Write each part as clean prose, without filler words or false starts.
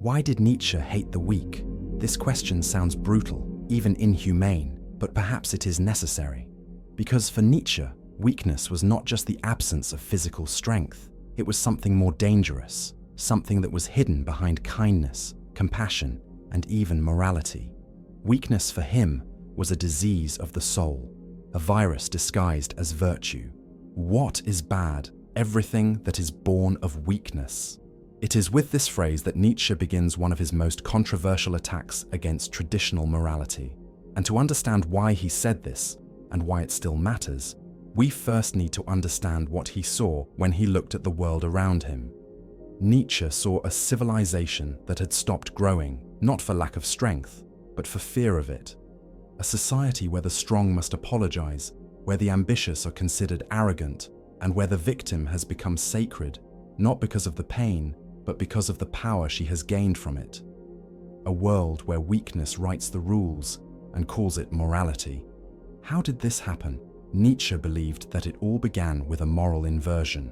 Why did Nietzsche hate the weak? This question sounds brutal, even inhumane, but perhaps it is necessary. Because for Nietzsche, weakness was not just the absence of physical strength, it was something more dangerous, something that was hidden behind kindness, compassion, and even morality. Weakness for him was a disease of the soul, a virus disguised as virtue. What is bad? Everything that is born of weakness. It is with this phrase that Nietzsche begins one of his most controversial attacks against traditional morality. And to understand why he said this, and why it still matters, we first need to understand what he saw when he looked at the world around him. Nietzsche saw a civilization that had stopped growing, not for lack of strength, but for fear of it. A society where the strong must apologize, where the ambitious are considered arrogant, and where the victim has become sacred, not because of the pain, but because of the power she has gained from it. A world where weakness writes the rules and calls it morality. How did this happen? Nietzsche believed that it all began with a moral inversion,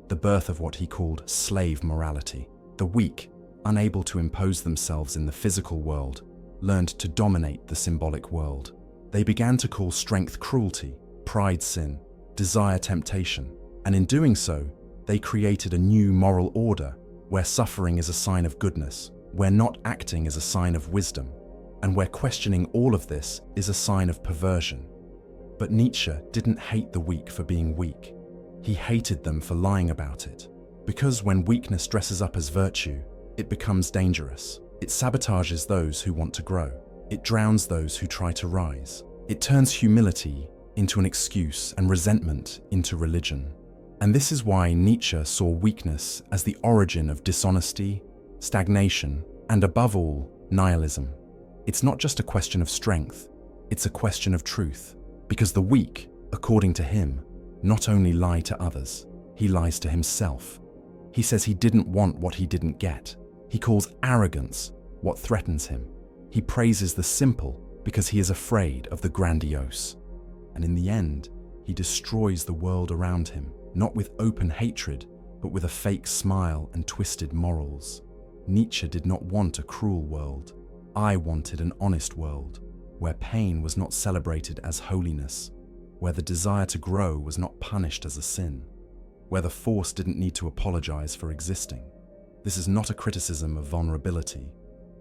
the birth of what he called slave morality. The weak, unable to impose themselves in the physical world, learned to dominate the symbolic world. They began to call strength cruelty, pride sin, desire temptation, and in doing so, they created a new moral order where suffering is a sign of goodness, where not acting is a sign of wisdom, and where questioning all of this is a sign of perversion. But Nietzsche didn't hate the weak for being weak. He hated them for lying about it. Because when weakness dresses up as virtue, it becomes dangerous. It sabotages those who want to grow. It drowns those who try to rise. It turns humility into an excuse and resentment into religion. And this is why Nietzsche saw weakness as the origin of dishonesty, stagnation, and above all, nihilism. It's not just a question of strength, it's a question of truth. Because the weak, according to him, not only lie to others, he lies to himself. He says he didn't want what he didn't get. He calls arrogance what threatens him. He praises the simple because he is afraid of the grandiose. And in the end, he destroys the world around him, not with open hatred, but with a fake smile and twisted morals. Nietzsche did not want a cruel world. I wanted an honest world, where pain was not celebrated as holiness, where the desire to grow was not punished as a sin, where the force didn't need to apologize for existing. This is not a criticism of vulnerability.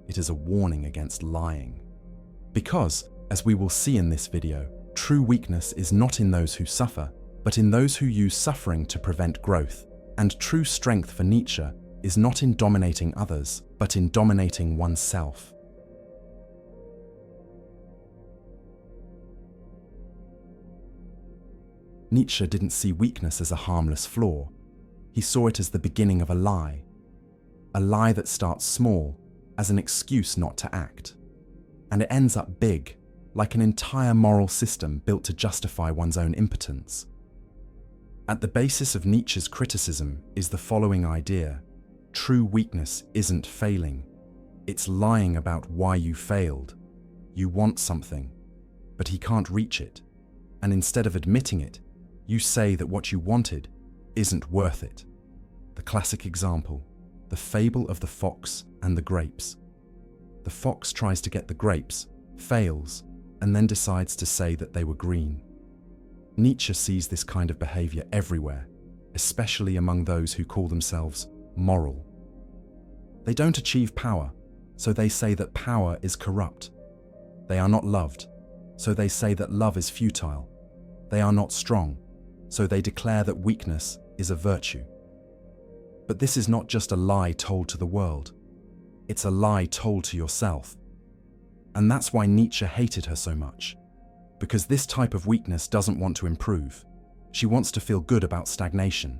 It is a warning against lying. Because, as we will see in this video, true weakness is not in those who suffer, but in those who use suffering to prevent growth. And true strength for Nietzsche is not in dominating others, but in dominating oneself. Nietzsche didn't see weakness as a harmless flaw. He saw it as the beginning of a lie that starts small, as an excuse not to act. And it ends up big, like an entire moral system built to justify one's own impotence. At the basis of Nietzsche's criticism is the following idea: true weakness isn't failing. It's lying about why you failed. You want something, but he can't reach it. And instead of admitting it, you say that what you wanted isn't worth it. The classic example, the fable of the fox and the grapes. The fox tries to get the grapes, fails, and then decides to say that they were green. Nietzsche sees this kind of behavior everywhere, especially among those who call themselves moral. They don't achieve power, so they say that power is corrupt. They are not loved, so they say that love is futile. They are not strong, so they declare that weakness is a virtue. But this is not just a lie told to the world. It's a lie told to yourself. And that's why Nietzsche hated her so much. Because this type of weakness doesn't want to improve. She wants to feel good about stagnation.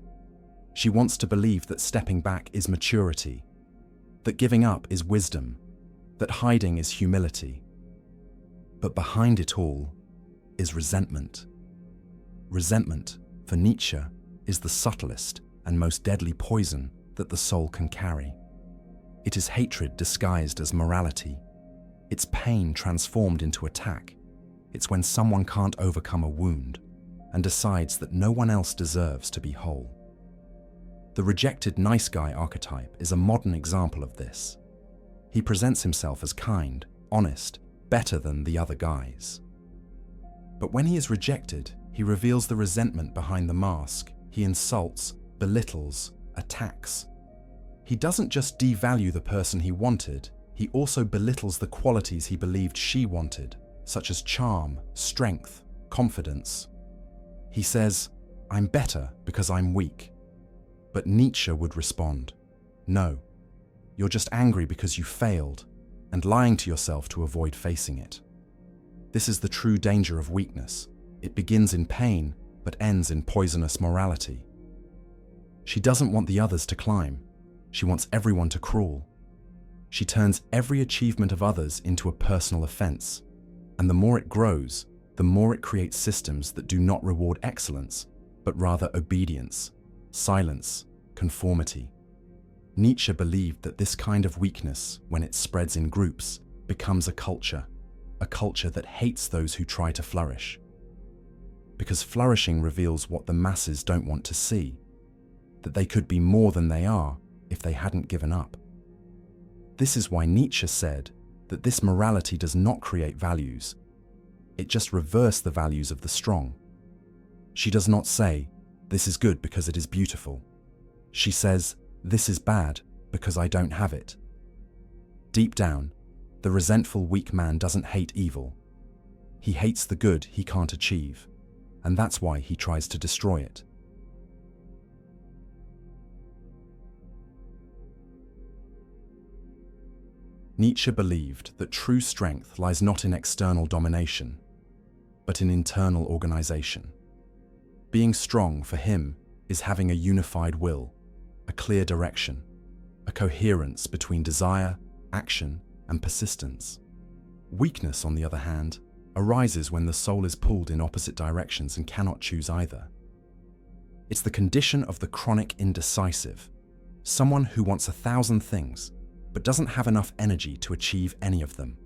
She wants to believe that stepping back is maturity, that giving up is wisdom, that hiding is humility. But behind it all is resentment. Resentment, for Nietzsche, is the subtlest and most deadly poison that the soul can carry. It is hatred disguised as morality. It's pain transformed into attack. It's when someone can't overcome a wound and decides that no one else deserves to be whole. The rejected nice guy archetype is a modern example of this. He presents himself as kind, honest, better than the other guys. But when he is rejected, he reveals the resentment behind the mask. He insults, belittles, attacks. He doesn't just devalue the person he wanted, he also belittles the qualities he believed she wanted, such as charm, strength, confidence. He says, "I'm better because I'm weak." But Nietzsche would respond, "No, you're just angry because you failed, and lying to yourself to avoid facing it." This is the true danger of weakness. It begins in pain, but ends in poisonous morality. She doesn't want the others to climb. She wants everyone to crawl. She turns every achievement of others into a personal offense. And the more it grows, the more it creates systems that do not reward excellence, but rather obedience, silence, conformity. Nietzsche believed that this kind of weakness, when it spreads in groups, becomes a culture that hates those who try to flourish. Because flourishing reveals what the masses don't want to see, that they could be more than they are if they hadn't given up. This is why Nietzsche said that this morality does not create values. It just reverses the values of the strong. She does not say, "This is good because it is beautiful." She says, "This is bad because I don't have it." Deep down, the resentful weak man doesn't hate evil. He hates the good he can't achieve, and that's why he tries to destroy it. Nietzsche believed that true strength lies not in external domination, but in internal organization. Being strong for him is having a unified will, a clear direction, a coherence between desire, action, and persistence. Weakness, on the other hand, arises when the soul is pulled in opposite directions and cannot choose either. It's the condition of the chronic indecisive, someone who wants 1,000 things, but doesn't have enough energy to achieve any of them.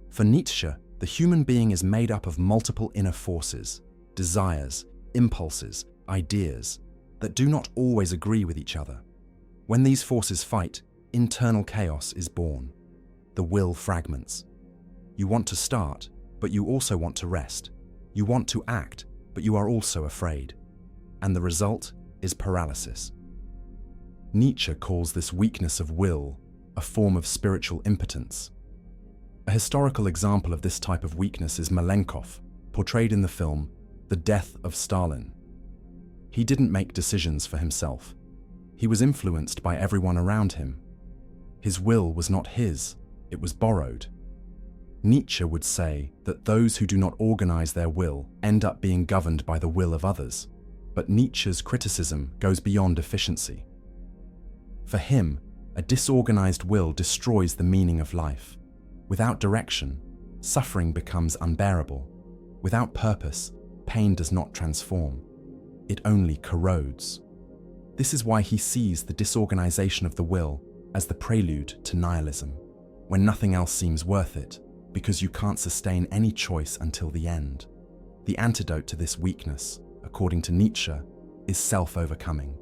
For Nietzsche, the human being is made up of multiple inner forces, desires, impulses, ideas, that do not always agree with each other. When these forces fight, internal chaos is born. The will fragments. You want to start, but you also want to rest. You want to act, but you are also afraid. And the result is paralysis. Nietzsche calls this weakness of will a form of spiritual impotence. A historical example of this type of weakness is Malenkov, portrayed in the film The Death of Stalin. He didn't make decisions for himself. He was influenced by everyone around him. His will was not his, it was borrowed. Nietzsche would say that those who do not organize their will end up being governed by the will of others. But Nietzsche's criticism goes beyond efficiency. For him, a disorganized will destroys the meaning of life. Without direction, suffering becomes unbearable. Without purpose, pain does not transform. It only corrodes. This is why he sees the disorganization of the will as the prelude to nihilism, when nothing else seems worth it, because you can't sustain any choice until the end. The antidote to this weakness, according to Nietzsche, is self-overcoming,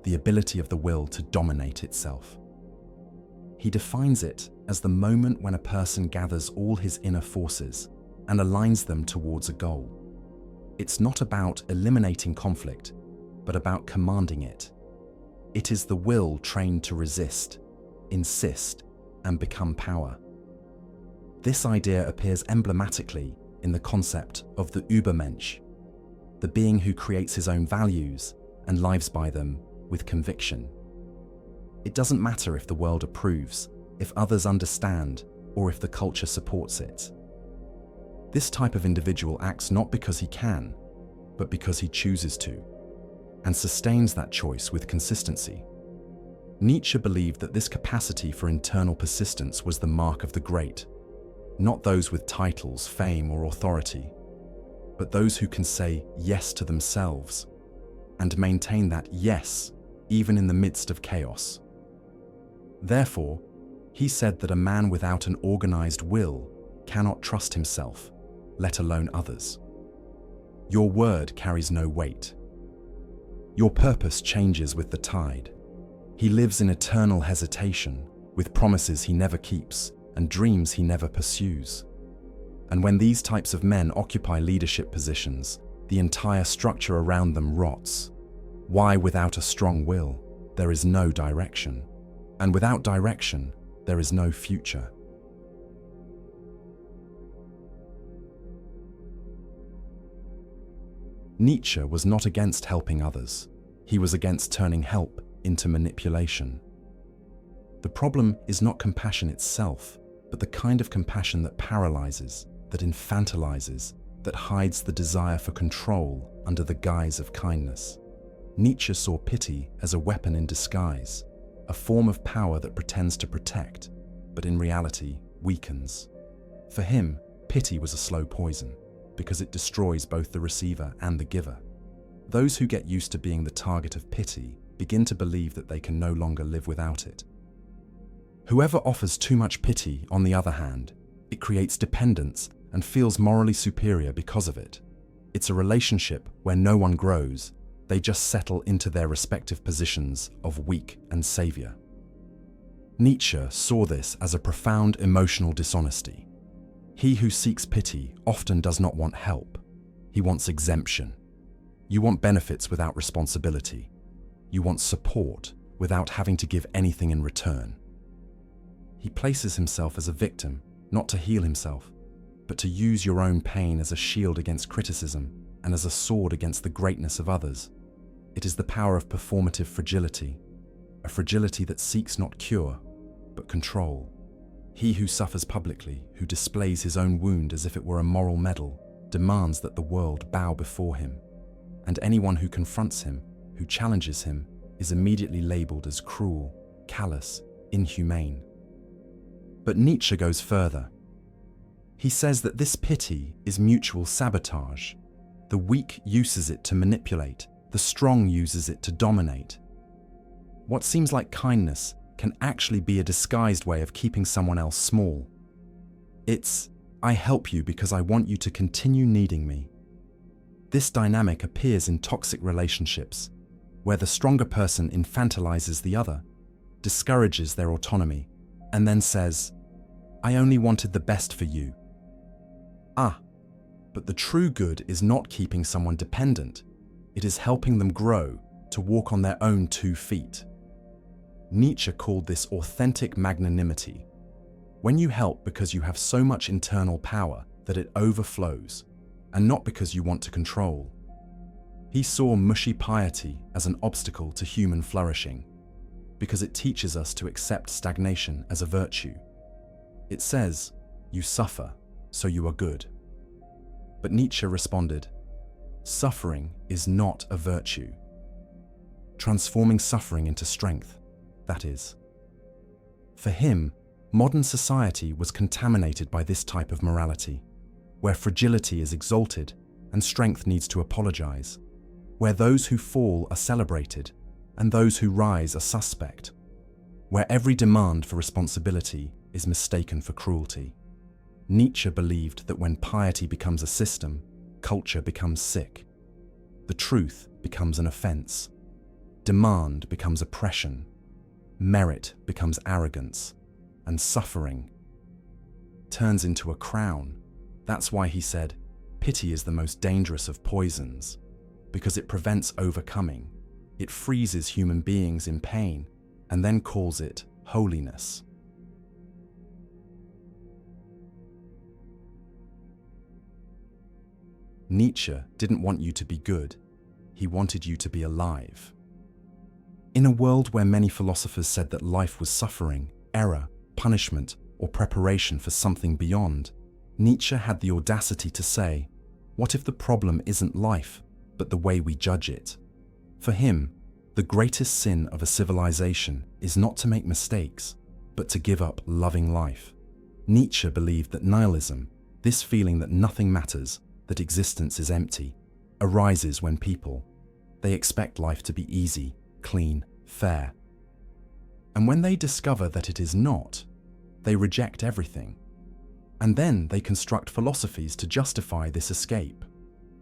the ability of the will to dominate itself. He defines it as the moment when a person gathers all his inner forces and aligns them towards a goal. It's not about eliminating conflict, but about commanding it. It is the will trained to resist, insist, and become power. This idea appears emblematically in the concept of the Übermensch, the being who creates his own values and lives by them with conviction. It doesn't matter if the world approves, if others understand, or if the culture supports it. This type of individual acts not because he can, but because he chooses to, and sustains that choice with consistency. Nietzsche believed that this capacity for internal persistence was the mark of the great, not those with titles, fame, or authority, but those who can say yes to themselves and maintain that yes even in the midst of chaos. Therefore, he said that a man without an organized will cannot trust himself, let alone others. Your word carries no weight. Your purpose changes with the tide. He lives in eternal hesitation, with promises he never keeps and dreams he never pursues. And when these types of men occupy leadership positions, the entire structure around them rots. Why, without a strong will, there is no direction. And without direction, there is no future. Nietzsche was not against helping others. He was against turning help into manipulation. The problem is not compassion itself, but the kind of compassion that paralyzes, that infantilizes, that hides the desire for control under the guise of kindness. Nietzsche saw pity as a weapon in disguise, a form of power that pretends to protect, but in reality weakens. For him, pity was a slow poison, because it destroys both the receiver and the giver. Those who get used to being the target of pity begin to believe that they can no longer live without it. Whoever offers too much pity, on the other hand, it creates dependence and feels morally superior because of it. It's a relationship where no one grows, they just settle into their respective positions of weak and savior. Nietzsche saw this as a profound emotional dishonesty. He who seeks pity often does not want help. He wants exemption. You want benefits without responsibility. You want support without having to give anything in return. He places himself as a victim, not to heal himself, but to use your own pain as a shield against criticism and as a sword against the greatness of others. It is the power of performative fragility, a fragility that seeks not cure, but control. He who suffers publicly, who displays his own wound as if it were a moral medal, demands that the world bow before him. And anyone who confronts him, who challenges him, is immediately labeled as cruel, callous, inhumane. But Nietzsche goes further. He says that this pity is mutual sabotage. The weak uses it to manipulate, the strong uses it to dominate. What seems like kindness can actually be a disguised way of keeping someone else small. It's, I help you because I want you to continue needing me. This dynamic appears in toxic relationships, where the stronger person infantilizes the other, discourages their autonomy, and then says, I only wanted the best for you. But the true good is not keeping someone dependent. It is helping them grow, to walk on their own 2 feet. Nietzsche called this authentic magnanimity. When you help because you have so much internal power that it overflows, and not because you want to control. He saw mushy piety as an obstacle to human flourishing, because it teaches us to accept stagnation as a virtue. It says, you suffer, so you are good. But Nietzsche responded, suffering is not a virtue. Transforming suffering into strength, that is. For him, modern society was contaminated by this type of morality, where fragility is exalted and strength needs to apologize, where those who fall are celebrated and those who rise are suspect, where every demand for responsibility is mistaken for cruelty. Nietzsche believed that when piety becomes a system, culture becomes sick. The truth becomes an offense. Demand becomes oppression. Merit becomes arrogance. And suffering turns into a crown. That's why he said, pity is the most dangerous of poisons, because it prevents overcoming. It freezes human beings in pain and then calls it holiness. Nietzsche didn't want you to be good. He wanted you to be alive. In a world where many philosophers said that life was suffering, error, punishment, or preparation for something beyond, Nietzsche had the audacity to say, what if the problem isn't life, but the way we judge it? For him, the greatest sin of a civilization is not to make mistakes, but to give up loving life. Nietzsche believed that nihilism, this feeling that nothing matters, that existence is empty, arises when they expect life to be easy, clean, fair. And when they discover that it is not, they reject everything. And then they construct philosophies to justify this escape.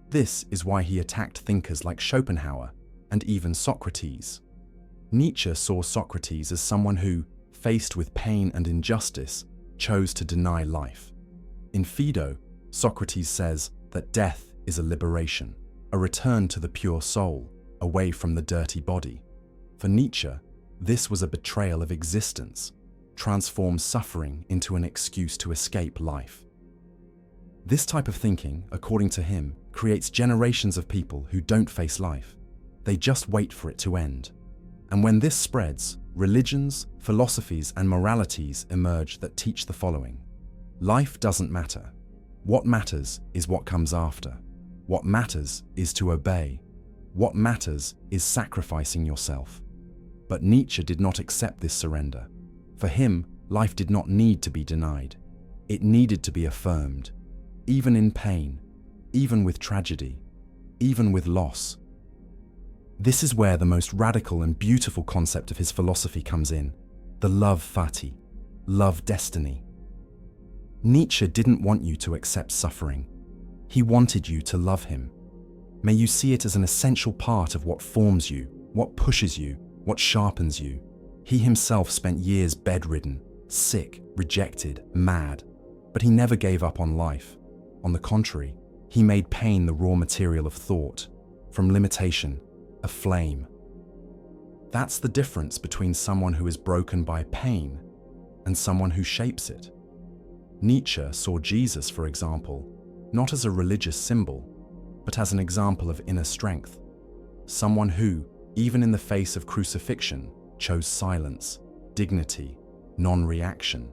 This is why he attacked thinkers like Schopenhauer and even Socrates. Nietzsche saw Socrates as someone who, faced with pain and injustice, chose to deny life. In Phaedo, Socrates says that death is a liberation, a return to the pure soul, away from the dirty body. For Nietzsche, this was a betrayal of existence, transformed suffering into an excuse to escape life. This type of thinking, according to him, creates generations of people who don't face life. They just wait for it to end. And when this spreads, religions, philosophies, and moralities emerge that teach the following. Life doesn't matter. What matters is what comes after. What matters is to obey. What matters is sacrificing yourself. But Nietzsche did not accept this surrender. For him, life did not need to be denied. It needed to be affirmed, even in pain, even with tragedy, even with loss. This is where the most radical and beautiful concept of his philosophy comes in, the love fati, love destiny. Nietzsche didn't want you to accept suffering. He wanted you to love him. May you see it as an essential part of what forms you, what pushes you, what sharpens you. He himself spent years bedridden, sick, rejected, mad, but he never gave up on life. On the contrary, he made pain the raw material of thought, from limitation, a flame. That's the difference between someone who is broken by pain and someone who shapes it. Nietzsche saw Jesus, for example, not as a religious symbol, but as an example of inner strength, someone who, even in the face of crucifixion, chose silence, dignity, non-reaction.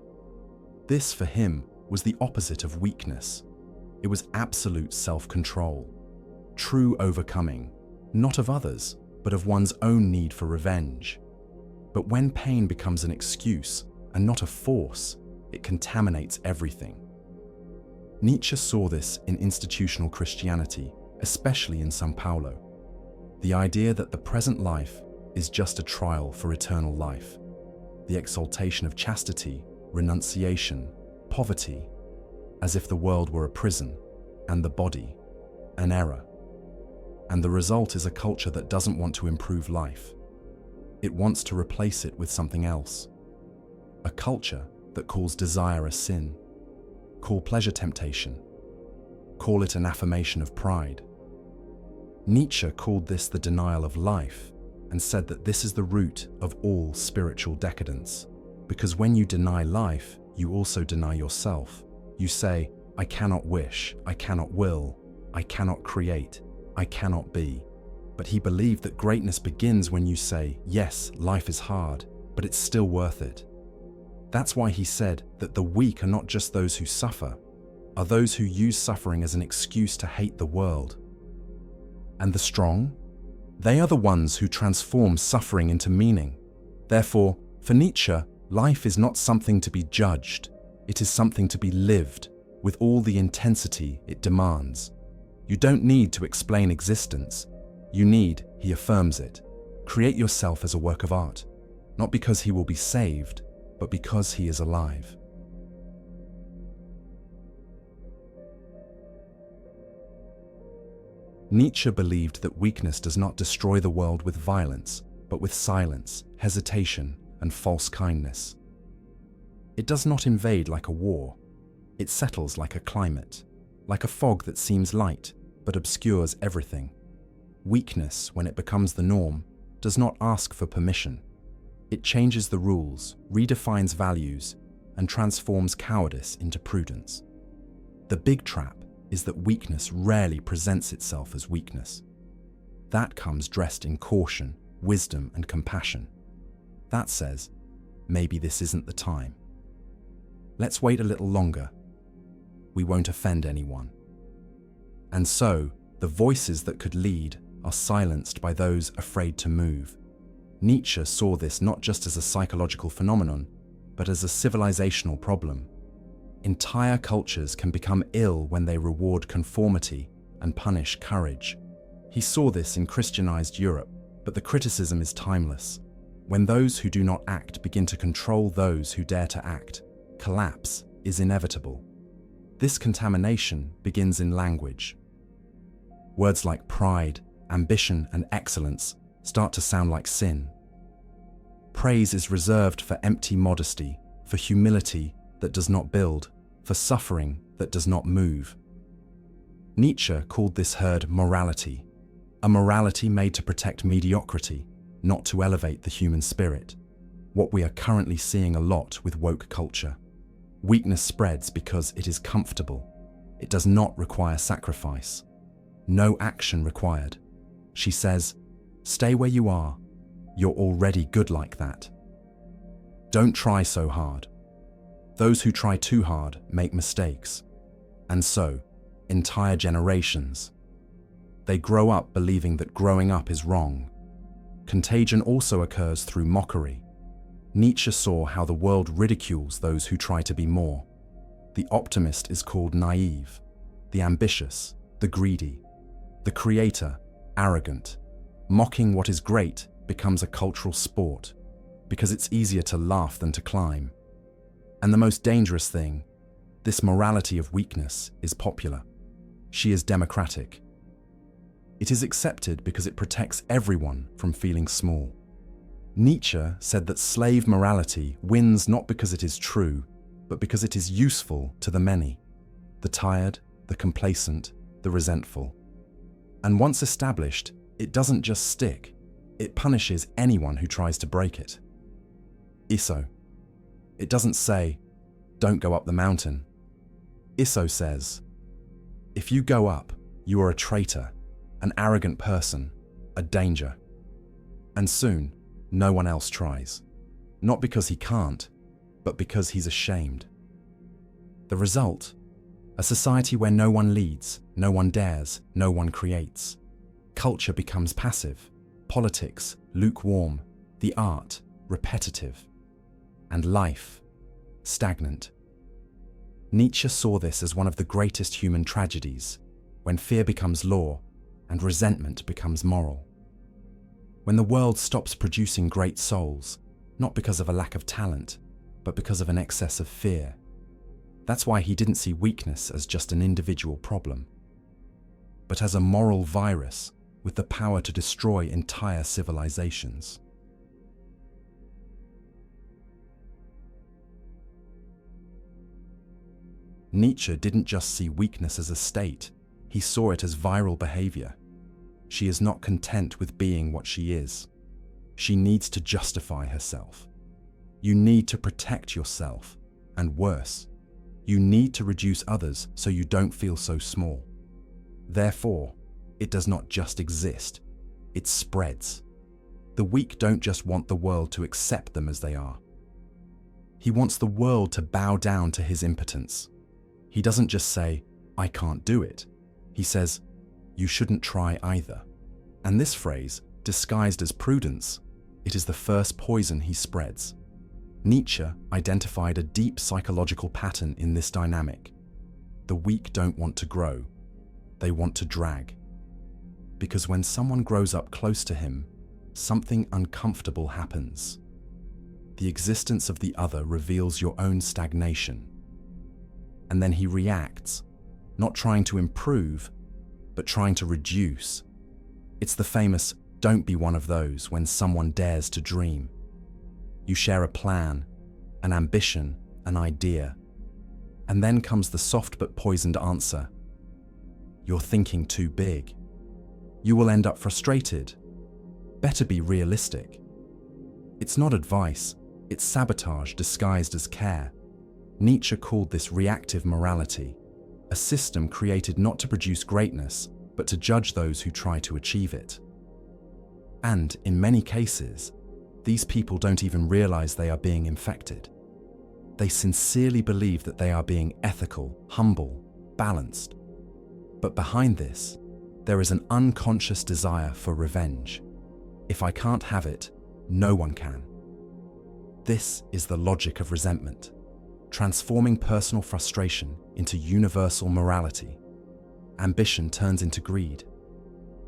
This, for him, was the opposite of weakness. It was absolute self-control, true overcoming, not of others, but of one's own need for revenge. But when pain becomes an excuse and not a force, it contaminates everything. Nietzsche saw this in institutional Christianity, especially in São Paulo. The idea that the present life is just a trial for eternal life. The exaltation of chastity, renunciation, poverty, as if the world were a prison, and the body, an error. And the result is a culture that doesn't want to improve life. It wants to replace it with something else. A culture that calls desire a sin, call pleasure temptation, call it an affirmation of pride. Nietzsche called this the denial of life and said that this is the root of all spiritual decadence. Because when you deny life, you also deny yourself. You say, I cannot wish, I cannot will, I cannot create, I cannot be. But he believed that greatness begins when you say, yes, life is hard, but it's still worth it. That's why he said that the weak are not just those who suffer, are those who use suffering as an excuse to hate the world. And the strong? They are the ones who transform suffering into meaning. Therefore, for Nietzsche, life is not something to be judged. It is something to be lived with all the intensity it demands. You don't need to explain existence. You need, he affirms it, create yourself as a work of art, not because he will be saved, but because he is alive. Nietzsche believed that weakness does not destroy the world with violence, but with silence, hesitation, and false kindness. It does not invade like a war. It settles like a climate, like a fog that seems light, but obscures everything. Weakness, when it becomes the norm, does not ask for permission. It changes the rules, redefines values, and transforms cowardice into prudence. The big trap is that weakness rarely presents itself as weakness. That comes dressed in caution, wisdom, and compassion. That says, maybe this isn't the time. Let's wait a little longer. We won't offend anyone. And so, the voices that could lead are silenced by those afraid to move. Nietzsche saw this not just as a psychological phenomenon, but as a civilizational problem. Entire cultures can become ill when they reward conformity and punish courage. He saw this in Christianized Europe, but the criticism is timeless. When those who do not act begin to control those who dare to act, collapse is inevitable. This contamination begins in language. Words like pride, ambition, and excellence start to sound like sin. Praise is reserved for empty modesty, for humility that does not build, for suffering that does not move. Nietzsche called this herd morality, a morality made to protect mediocrity, not to elevate the human spirit. What we are currently seeing a lot with woke culture. Weakness spreads because it is comfortable. It does not require sacrifice. No action required. She says, "Stay where you are. You're already good like that. Don't try so hard." Those who try too hard make mistakes. And so, entire generations. They grow up believing that growing up is wrong. Contagion also occurs through mockery. Nietzsche saw how the world ridicules those who try to be more. The optimist is called naive, the ambitious, the greedy, the creator, arrogant. Mocking what is great becomes a cultural sport, because it's easier to laugh than to climb. And the most dangerous thing, this morality of weakness is popular. She is democratic. It is accepted because it protects everyone from feeling small. Nietzsche said that slave morality wins not because it is true, but because it is useful to the many, the tired, the complacent, the resentful. And once established, it doesn't just stick, it punishes anyone who tries to break it. ISO. It doesn't say, "Don't go up the mountain." ISO says, "If you go up, you are a traitor, an arrogant person, a danger." And soon, no one else tries. Not because he can't, but because he's ashamed. The result? A society where no one leads, no one dares, no one creates. Culture becomes passive, politics lukewarm, the art repetitive, and life stagnant. Nietzsche saw this as one of the greatest human tragedies, when fear becomes law and resentment becomes moral. When the world stops producing great souls, not because of a lack of talent, but because of an excess of fear. That's why he didn't see weakness as just an individual problem, but as a moral virus with the power to destroy entire civilizations. Nietzsche didn't just see weakness as a state, he saw it as viral behavior. She is not content with being what she is. She needs to justify herself. You need to protect yourself, and worse, you need to reduce others so you don't feel so small. Therefore, it does not just exist, it spreads. The weak don't just want the world to accept them as they are. He wants the world to bow down to his impotence. He doesn't just say, "I can't do it." He says, "You shouldn't try either." And this phrase, disguised as prudence, it is the first poison he spreads. Nietzsche identified a deep psychological pattern in this dynamic. The weak don't want to grow, they want to drag. Because when someone grows up close to him, something uncomfortable happens. The existence of the other reveals your own stagnation. And then he reacts, not trying to improve, but trying to reduce. It's the famous, "Don't be one of those" when someone dares to dream. You share a plan, an ambition, an idea. And then comes the soft but poisoned answer. You're thinking too big. You will end up frustrated. Better be realistic. It's not advice, it's sabotage disguised as care. Nietzsche called this reactive morality, a system created not to produce greatness, but to judge those who try to achieve it. And in many cases, these people don't even realize they are being infected. They sincerely believe that they are being ethical, humble, balanced. But behind this, there is an unconscious desire for revenge. If I can't have it, no one can. This is the logic of resentment, transforming personal frustration into universal morality. Ambition turns into greed.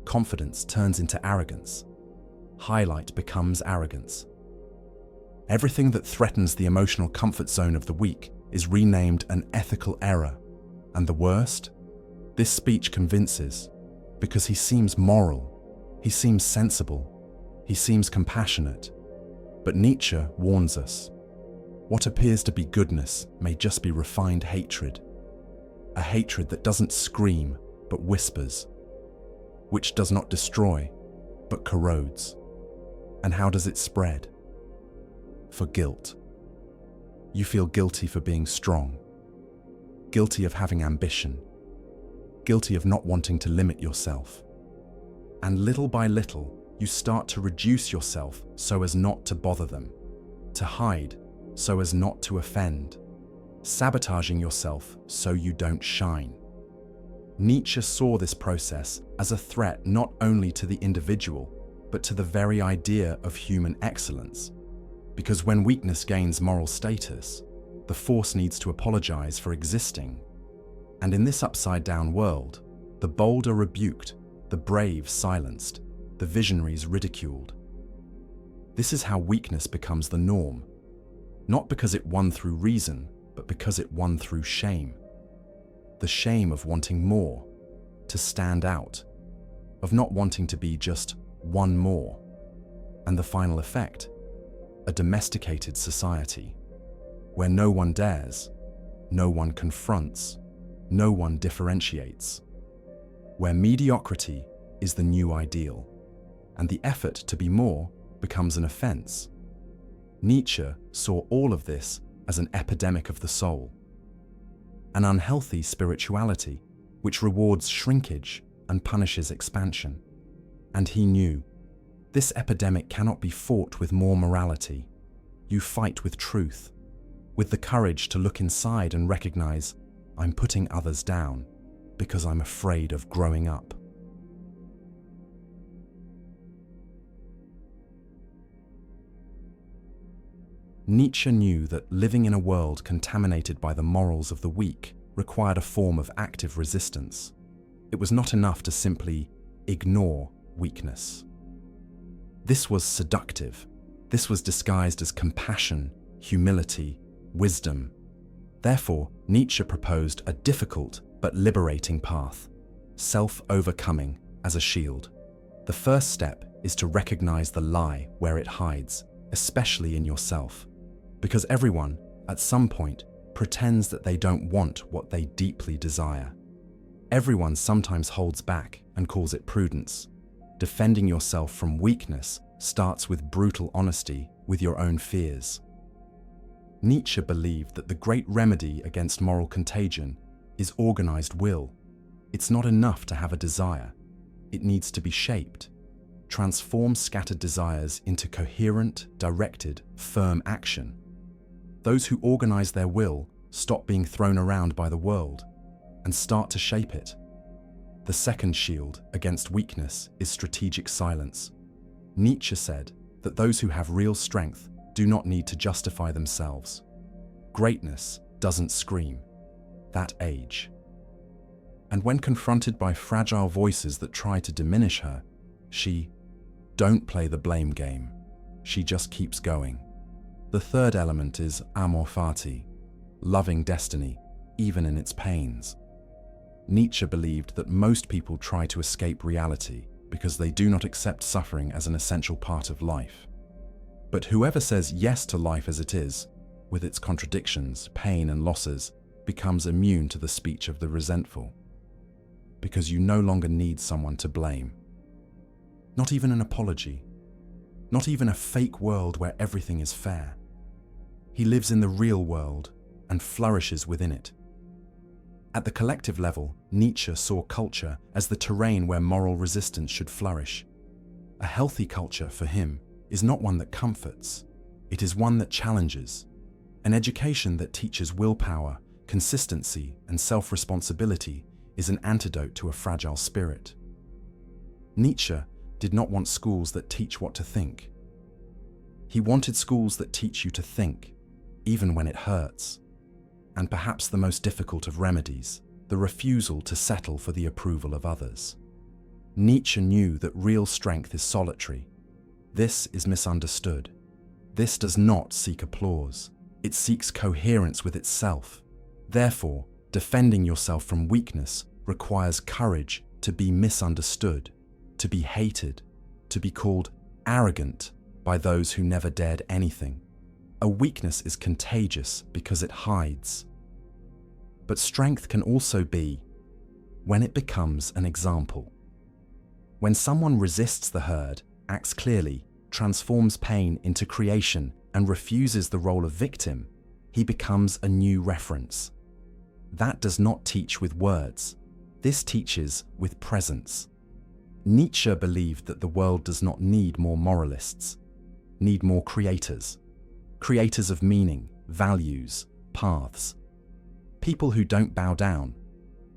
Confidence turns into arrogance. Highlight becomes arrogance. Everything that threatens the emotional comfort zone of the weak is renamed an ethical error. And the worst? This speech convinces, because he seems moral, he seems sensible, he seems compassionate. But Nietzsche warns us. What appears to be goodness may just be refined hatred. A hatred that doesn't scream, but whispers. Which does not destroy, but corrodes. And how does it spread? For guilt. You feel guilty for being strong. Guilty of having ambition. Guilty of not wanting to limit yourself. And little by little, you start to reduce yourself so as not to bother them, to hide so as not to offend, sabotaging yourself so you don't shine. Nietzsche saw this process as a threat not only to the individual, but to the very idea of human excellence. Because when weakness gains moral status, the force needs to apologize for existing. And in this upside-down world, the bold are rebuked, the brave silenced, the visionaries ridiculed. This is how weakness becomes the norm, not because it won through reason, but because it won through shame. The shame of wanting more, to stand out, of not wanting to be just one more. And the final effect, a domesticated society, where no one dares, no one confronts, no one differentiates, where mediocrity is the new ideal, and the effort to be more becomes an offense. Nietzsche saw all of this as an epidemic of the soul, an unhealthy spirituality which rewards shrinkage and punishes expansion. And he knew, this epidemic cannot be fought with more morality. You fight with truth, with the courage to look inside and recognize, I'm putting others down because I'm afraid of growing up. Nietzsche knew that living in a world contaminated by the morals of the weak required a form of active resistance. It was not enough to simply ignore weakness. This was seductive. This was disguised as compassion, humility, wisdom. Therefore, Nietzsche proposed a difficult but liberating path, self-overcoming as a shield. The first step is to recognize the lie where it hides, especially in yourself. Because everyone, at some point, pretends that they don't want what they deeply desire. Everyone sometimes holds back and calls it prudence. Defending yourself from weakness starts with brutal honesty with your own fears. Nietzsche believed that the great remedy against moral contagion is organized will. It's not enough to have a desire. It needs to be shaped. Transform scattered desires into coherent, directed, firm action. Those who organize their will stop being thrown around by the world and start to shape it. The second shield against weakness is strategic silence. Nietzsche said that those who have real strength do not need to justify themselves. Greatness doesn't scream. That age. And when confronted by fragile voices that try to diminish her, she don't play the blame game. She just keeps going. The third element is amor fati, loving destiny, even in its pains. Nietzsche believed that most people try to escape reality because they do not accept suffering as an essential part of life. But whoever says yes to life as it is, with its contradictions, pain and losses, becomes immune to the speech of the resentful. Because you no longer need someone to blame. Not even an apology. Not even a fake world where everything is fair. He lives in the real world and flourishes within it. At the collective level, Nietzsche saw culture as the terrain where moral resistance should flourish. A healthy culture, for him, is not one that comforts. It is one that challenges. An education that teaches willpower, consistency, and self-responsibility is an antidote to a fragile spirit. Nietzsche did not want schools that teach what to think. He wanted schools that teach you to think, even when it hurts. And perhaps the most difficult of remedies, the refusal to settle for the approval of others. Nietzsche knew that real strength is solitary. This is misunderstood. This does not seek applause. It seeks coherence with itself. Therefore, defending yourself from weakness requires courage to be misunderstood, to be hated, to be called arrogant, by those who never dared anything. A weakness is contagious because it hides. But strength can also be when it becomes an example. When someone resists the herd, acts clearly, transforms pain into creation, and refuses the role of victim, he becomes a new reference. That does not teach with words. This teaches with presence. Nietzsche believed that the world does not need more moralists, need more creators. Creators of meaning, values, paths. People who don't bow down,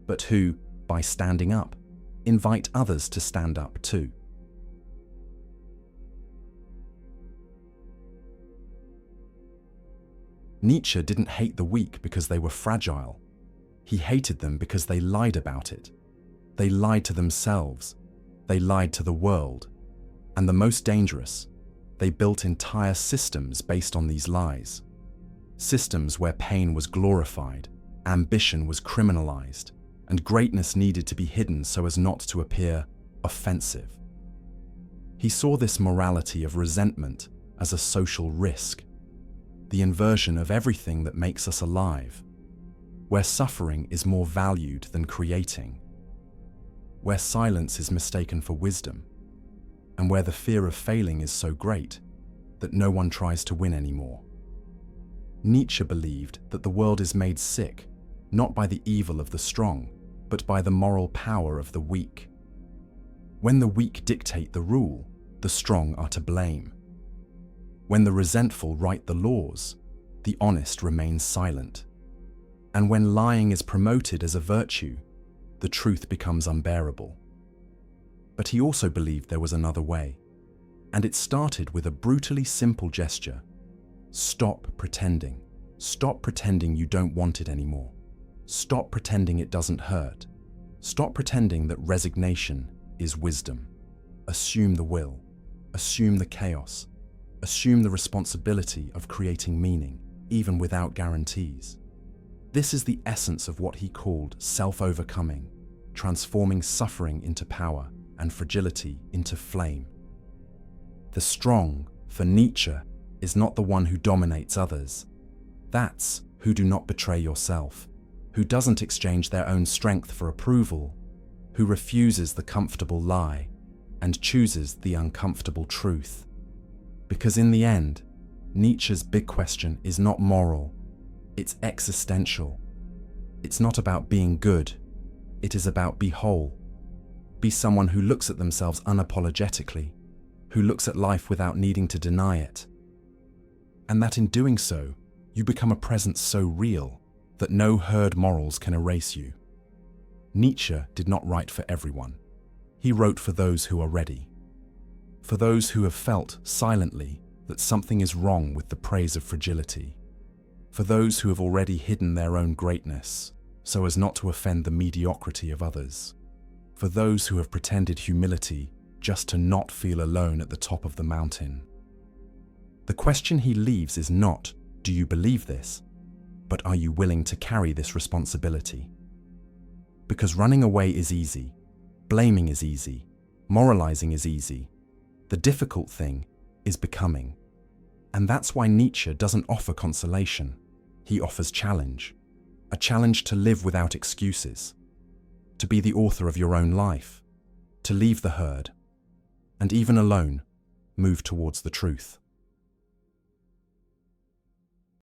but who, by standing up, invite others to stand up too. Nietzsche didn't hate the weak because they were fragile. He hated them because they lied about it. They lied to themselves. They lied to the world. And the most dangerous, they built entire systems based on these lies. Systems where pain was glorified, ambition was criminalized, and greatness needed to be hidden so as not to appear offensive. He saw this morality of resentment as a social risk, the inversion of everything that makes us alive, where suffering is more valued than creating, where silence is mistaken for wisdom, and where the fear of failing is so great that no one tries to win anymore. Nietzsche believed that the world is made sick, not by the evil of the strong, but by the moral power of the weak. When the weak dictate the rule, the strong are to blame. When the resentful write the laws, the honest remain silent. And when lying is promoted as a virtue, the truth becomes unbearable. But he also believed there was another way, and it started with a brutally simple gesture. Stop pretending. Stop pretending you don't want it anymore. Stop pretending it doesn't hurt. Stop pretending that resignation is wisdom. Assume the will. Assume the chaos. Assume the responsibility of creating meaning, even without guarantees. This is the essence of what he called self-overcoming, transforming suffering into power and fragility into flame. The strong, for Nietzsche, is not the one who dominates others. That's who do not betray yourself, who doesn't exchange their own strength for approval, who refuses the comfortable lie and chooses the uncomfortable truth. Because in the end, Nietzsche's big question is not moral, it's existential. It's not about being good, it is about be whole. Be someone who looks at themselves unapologetically, who looks at life without needing to deny it. And that in doing so, you become a presence so real that no herd morals can erase you. Nietzsche did not write for everyone. He wrote for those who are ready. For those who have felt silently that something is wrong with the praise of fragility. For those who have already hidden their own greatness so as not to offend the mediocrity of others. For those who have pretended humility just to not feel alone at the top of the mountain. The question he leaves is not, do you believe this? But are you willing to carry this responsibility? Because running away is easy, blaming is easy, moralizing is easy. The difficult thing is becoming. And that's why Nietzsche doesn't offer consolation. He offers challenge. A challenge to live without excuses. To be the author of your own life. To leave the herd. And even alone, move towards the truth.